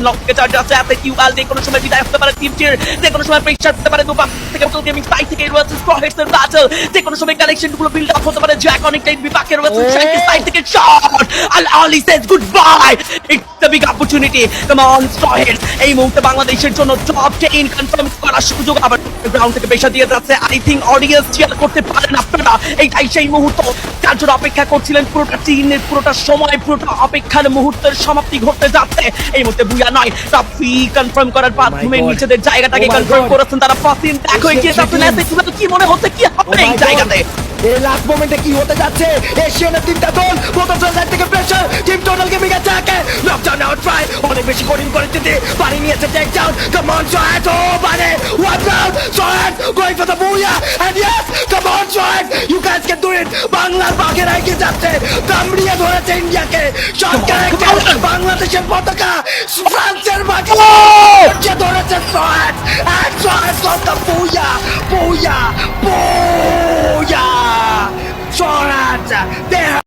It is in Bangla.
লক থেকে চার্জ আছে এতে কিউআল যে কোনো সময় বিদায় হতে পারে টিমটির যে কোনো সময় প্রেসার হতে পারে দুপাশ থেকে তো গেমিং সাইড থেকে রয়েছে স্ট্রহেডস এর ব্যাটল যে কোনো সময় কালেকশন গুলো বিল্ড আপ হতে পারে জ্যাক অনেকটাই বিপাকে রয়েছে শাইকি সাইড থেকে শট আল আলি says good bye it's the big opportunity come on স্ট্রহেডস এই মুহূর্তে বাংলাদেশের জন্য টপ 10 কনফার্ম করার সুযোগ আবার গ্রাউন্ড থেকে প্রেসার দিয়ে যাচ্ছে আই থিংক অডিয়েন্স চিয়ার করতে পারেন আপনারা এইটাই সেই মুহূর্ত যার জন্য অপেক্ষা করছিলেন পুরোটা টিমের পুরোটা সময় পুরোটা অপেক্ষার মুহূর্তের সমাপ্তি ঘটতে যাচ্ছে এই মুহূর্তে বুয়া নয় টপ 3 কনফার্ম করার মাধ্যমে নিজেদের জায়গাটাকে কনফার্ম করেছেন তারা ফাসিন দেখো এগিয়ে যাচ্ছেন এতে কি মনে হচ্ছে কি হবে এই জায়গাতে এই লাস্ট মোমেন্টে কি হতে যাচ্ছে এশিয়ানের তিনটা দল বোতল সাইড থেকে প্রেসার টিম টোটাল গেমিং অ্যাটাকে নকডাউন আউট ট্রাই অনেক বেশি কঠিন পরিস্থিতি পারি নিয়েছে take down come on shot ও বারে one round shot going for the বুয়া and yes come on shot you guys can do it বাংলার বাঘের এগিয়ে যাচ্ছে কামড়িয়ে ধরেছে ইন্ডিয়াকে শট ক্যারেক্টার বাংলাদেশের পতাকা ফ্রান্সের বাঘে ধরেছে shot and shot for the বুয়া বুয়া বুয়া Shot!